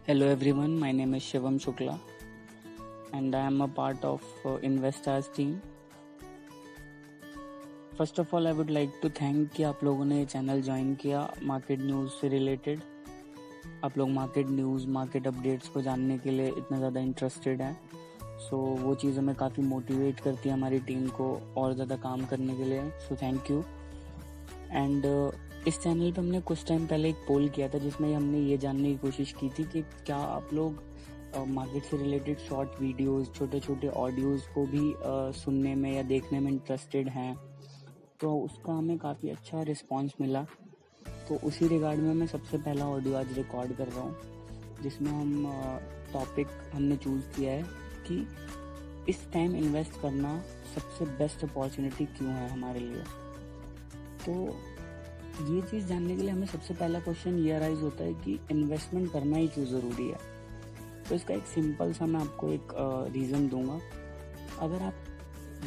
Hello everyone, my name is Shivam Shukla and I am a part of Investors team. First of all, I would like to thank कि आप लोगों ने ये channel join किया market news से related. आप लोग market news, market updates को जानने के लिए इतना ज़्यादा इंटरेस्टेड हैं. सो वो चीज़ हमें काफ़ी मोटिवेट करती है हमारी टीम को और ज़्यादा काम करने के लिए. So thank you. एंड इस चैनल पे हमने कुछ टाइम पहले एक पोल किया था जिसमें हमने ये जानने की कोशिश की थी कि क्या आप लोग मार्केट से रिलेटेड शॉर्ट वीडियोस, छोटे छोटे ऑडियोज़ को भी सुनने में या देखने में इंटरेस्टेड हैं. तो उसका हमें काफ़ी अच्छा रिस्पांस मिला. तो उसी रिगार्ड में मैं सबसे पहला ऑडियो आज रिकॉर्ड कर रहा हूँ जिसमें हम टॉपिक हमने चूज़ किया है कि इस टाइम इन्वेस्ट करना सबसे बेस्ट अपॉर्चुनिटी क्यों है हमारे लिए. तो ये चीज़ जानने के लिए हमें सबसे पहला क्वेश्चन ये अराइज होता है कि इन्वेस्टमेंट करना ही क्यों ज़रूरी है. तो इसका एक सिंपल सा मैं आपको एक रीज़न दूंगा. अगर आप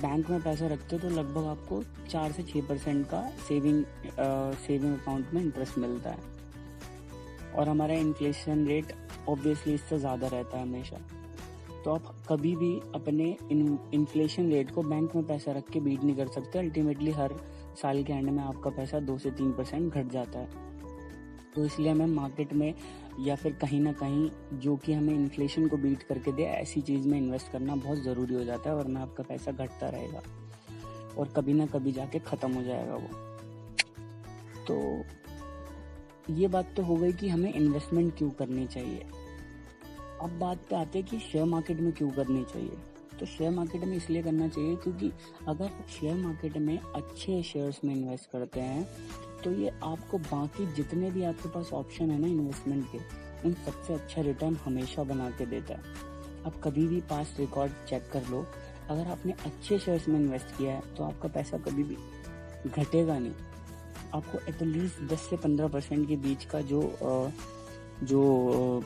बैंक में पैसा रखते हो तो लगभग आपको 4 से 6% का सेविंग अकाउंट में इंटरेस्ट मिलता है और हमारा इन्फ्लेशन रेट ऑब्वियसली इससे ज़्यादा रहता है हमेशा. तो आप कभी भी अपने इन्फ्लेशन रेट को बैंक में पैसा रख के बीट नहीं कर सकते. अल्टीमेटली हर साल के एंड में आपका पैसा 2 से 3% घट जाता है. तो इसलिए हमें मार्केट में या फिर कहीं ना कहीं जो कि हमें इन्फ्लेशन को बीट करके दे ऐसी चीज़ में इन्वेस्ट करना बहुत ज़रूरी हो जाता है, वरना आपका पैसा घटता रहेगा और कभी ना कभी जाके ख़त्म हो जाएगा वो. तो ये बात तो हो गई कि हमें इन्वेस्टमेंट क्यों करनी चाहिए. अब बात पे आते हैं कि शेयर मार्केट में क्यों करनी चाहिए. तो शेयर मार्केट में इसलिए करना चाहिए क्योंकि अगर आप शेयर मार्केट में अच्छे शेयर्स में इन्वेस्ट करते हैं तो ये आपको बाकी जितने भी आपके पास ऑप्शन है ना इन्वेस्टमेंट के, उन सबसे अच्छा रिटर्न हमेशा बना के देता है. आप कभी भी पास्ट रिकॉर्ड चेक कर लो, अगर आपने अच्छे शेयर्स में इन्वेस्ट किया है तो आपका पैसा कभी भी घटेगा नहीं. आपको एटलीस्ट 10 से 15% के बीच का जो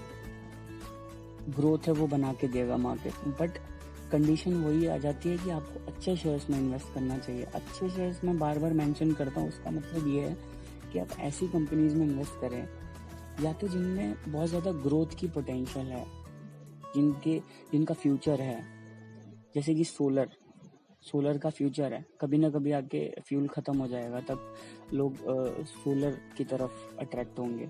ग्रोथ है वो बना के देगा मार्केट. बट कंडीशन वही आ जाती है कि आपको अच्छे शेयर्स में इन्वेस्ट करना चाहिए. अच्छे शेयर्स में बार बार मेंशन करता हूँ, उसका मतलब ये है कि आप ऐसी कंपनीज में इन्वेस्ट करें या तो जिनमें बहुत ज़्यादा ग्रोथ की पोटेंशियल है, जिनका फ्यूचर है. जैसे कि सोलर का फ्यूचर है. कभी ना कभी आके फ्यूल ख़त्म हो जाएगा, तब लोग सोलर की तरफ अट्रैक्ट होंगे.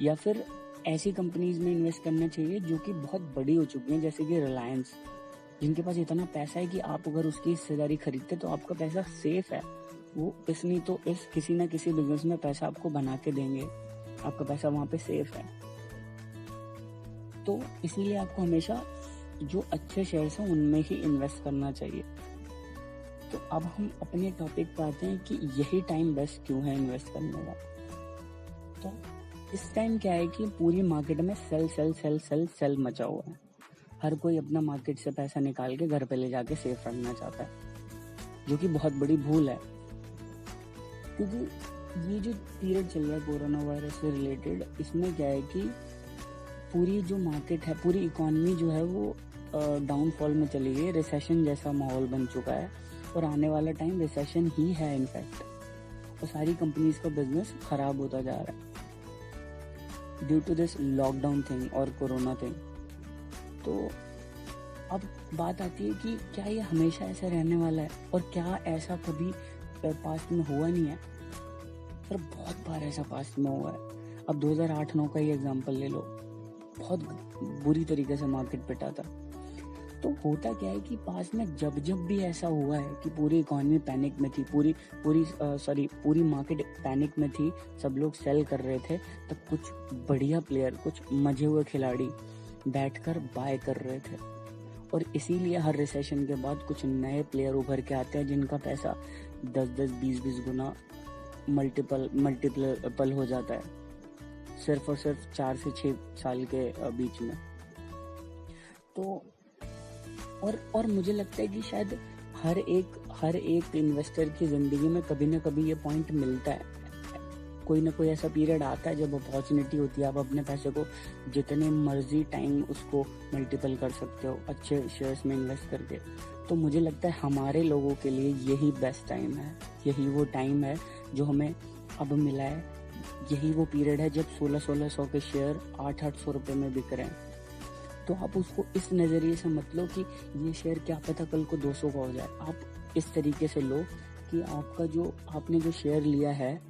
या फिर ऐसी कंपनीज में इन्वेस्ट करना चाहिए जो कि बहुत बड़ी हो चुकी हैं, जैसे कि रिलायंस, जिनके पास इतना पैसा है कि आप अगर उसकी हिस्सेदारी खरीदते तो आपका पैसा सेफ है. वो इस नहीं तो इस किसी ना किसी बिजनेस में पैसा आपको बना के देंगे, आपका पैसा वहाँ पे सेफ है. तो इसलिए आपको हमेशा जो अच्छे शेयर्स हैं उनमें ही इन्वेस्ट करना चाहिए. तो अब हम अपने टॉपिक पर आते हैं कि यही टाइम बेस्ट क्यों है इन्वेस्ट करने का. तो इस टाइम क्या है कि पूरी मार्केट में सेल मचा हुआ है. हर कोई अपना मार्केट से पैसा निकाल के घर पे ले जाके सेफ रखना चाहता है, जो कि बहुत बड़ी भूल है. क्योंकि ये जो पीरियड चल रहा है कोरोना वायरस से रिलेटेड, इसमें क्या है कि पूरी जो मार्केट है, पूरी इकोनॉमी जो है वो डाउनफॉल में चली गई. रिसेशन जैसा माहौल बन चुका है और आने वाला टाइम रिसेशन ही है इनफैक्ट. और सारी कंपनीज का बिजनेस खराब होता जा रहा है due to this lockdown thing और कोरोना थिंग. तो अब बात आती है कि क्या ये हमेशा ऐसा रहने वाला है और क्या ऐसा कभी पास्ट में हुआ नहीं है. पर बहुत बार ऐसा पास्ट में हुआ है. अब 2008-9 का ही एग्जांपल ले लो, बहुत बुरी तरीके से मार्केट पिटा था. तो होता क्या है कि पास्ट में जब भी ऐसा हुआ है कि पूरी इकोनॉमी पैनिक में थी, पूरी मार्केट पैनिक में थी, सब लोग सेल कर रहे थे, तब कुछ बढ़िया प्लेयर, कुछ मजे हुए खिलाड़ी बैठकर बाय कर रहे थे. और इसीलिए हर रिसेशन के बाद कुछ नए प्लेयर उभर के आते हैं जिनका पैसा 10-10, 20-20 गुना मल्टीपल हो जाता है सिर्फ और सिर्फ 4 से 6 साल के बीच में. तो और मुझे लगता है कि शायद हर एक इन्वेस्टर की ज़िंदगी में कभी ना कभी ये पॉइंट मिलता है. कोई ना कोई ऐसा पीरियड आता है जब अपॉर्चुनिटी होती है, आप अपने पैसे को जितने मर्जी टाइम उसको मल्टीपल कर सकते हो अच्छे शेयर्स में इन्वेस्ट करके. तो मुझे लगता है हमारे लोगों के लिए यही बेस्ट टाइम है, यही वो टाइम है जो हमें अब मिला है यही वो पीरियड है जब 1600 के शेयर 800 रुपये में बिक रहे हैं। तो आप उसको इस नज़रिए से मत लो कि ये शेयर क्या पता कल को 200 का हो जाए। आप इस तरीके से लो कि आपने जो शेयर लिया है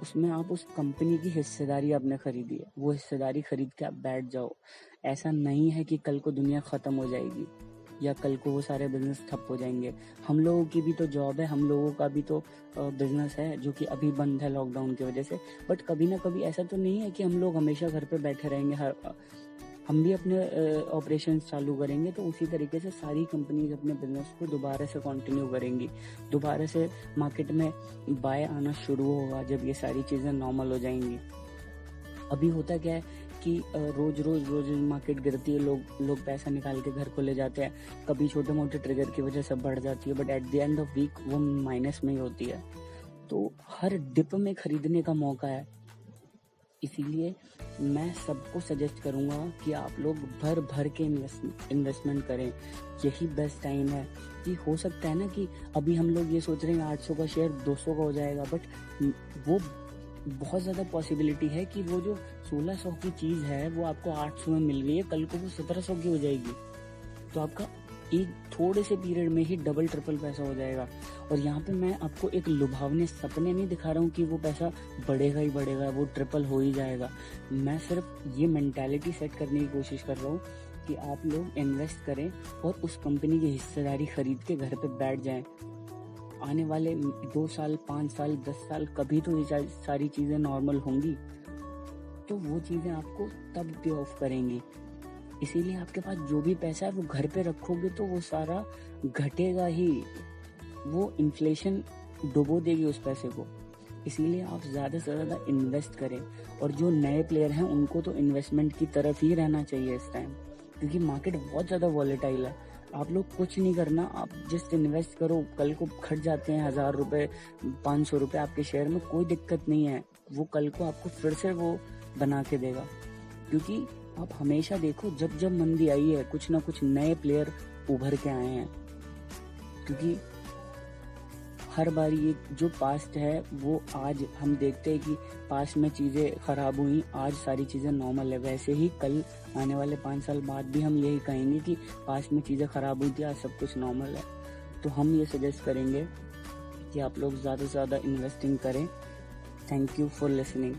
उसमें आप उस कंपनी की हिस्सेदारी आपने खरीदी है, वो हिस्सेदारी खरीद के आप बैठ जाओ। ऐसा नहीं है कि कल को दुनिया ख़त्म हो जाएगी या कल को वो सारे बिजनेस ठप हो जाएंगे। हम लोगों की भी तो जॉब है, हम लोगों का भी तो बिजनेस है जो कि अभी बंद है लॉकडाउन की वजह से। बट कभी ना कभी ऐसा तो नहीं है कि हम लोग हमेशा घर पे बैठे रहेंगे। हम भी अपने ऑपरेशंस चालू करेंगे, तो उसी तरीके से सारी कंपनीज अपने बिजनेस को दोबारा से कंटिन्यू करेंगी। दोबारा से मार्केट में बाय आना शुरू होगा जब ये सारी चीज़ें नॉर्मल हो जाएंगी। अभी होता क्या है कि रोज मार्केट गिरती है, लोग पैसा निकाल के घर को ले जाते हैं। कभी छोटे मोटे ट्रिगर की वजह से बढ़ जाती है, but at the end of week वो माइनस में ही होती है। तो हर डिप में खरीदने का मौका है। इसीलिए मैं सबको सजेस्ट करूंगा कि आप लोग भर के इन्वेस्टमेंट करें। यही बेस्ट टाइम है। कि हो सकता है ना कि अभी हम लोग ये सोच रहे हैं 800 का शेयर 200 का हो जाएगा, बट वो बहुत ज़्यादा पॉसिबिलिटी है कि वो जो 1600 की चीज़ है वो आपको 800 में मिल रही है, कल को वो 1700 की हो जाएगी। तो आपका एक थोड़े से पीरियड में ही डबल ट्रिपल पैसा हो जाएगा। और यहाँ पे मैं आपको एक लुभावने सपने नहीं दिखा रहा हूँ कि वो पैसा बढ़ेगा ही बढ़ेगा, वो ट्रिपल हो ही जाएगा। मैं सिर्फ ये मेंटालिटी सेट करने की कोशिश कर रहा हूँ कि आप लोग इन्वेस्ट करें और उस कंपनी की हिस्सेदारी खरीद के घर पे बैठ जाएं। आने वाले 2 साल, 5 साल, 10 साल कभी तो ये सारी चीज़ें नॉर्मल होंगी, तो वो चीज़ें आपको तब पे ऑफ करेंगी। इसीलिए आपके पास जो भी पैसा है वो घर पे रखोगे तो वो सारा घटेगा ही, वो इन्फ्लेशन डुबो देगी उस पैसे को। इसीलिए आप ज़्यादा से ज़्यादा इन्वेस्ट करें। और जो नए प्लेयर हैं उनको तो इन्वेस्टमेंट की तरफ ही रहना चाहिए इस टाइम, क्योंकि मार्केट बहुत ज़्यादा वॉलेटाइल है। आप लोग कुछ नहीं करना, आप जस्ट इन्वेस्ट करो। कल को घट जाते हैं 1000 रुपये, 500 रुपये आपके शेयर में, कोई दिक्कत नहीं है। वो कल को आपको फिर से वो बना के देगा। क्योंकि आप हमेशा देखो, जब जब मंदी आई है कुछ ना कुछ नए प्लेयर उभर के आए हैं। क्योंकि हर बार ये जो पास्ट है वो आज हम देखते हैं कि पास्ट में चीज़ें ख़राब हुई, आज सारी चीज़ें नॉर्मल है। वैसे ही कल आने वाले 5 साल बाद भी हम यही कहेंगे कि पास्ट में चीज़ें ख़राब हुई थी, आज सब कुछ नॉर्मल है। तो हम ये सजेस्ट करेंगे कि आप लोग ज़्यादा से ज़्यादा इन्वेस्टिंग करें। Thank you for listening.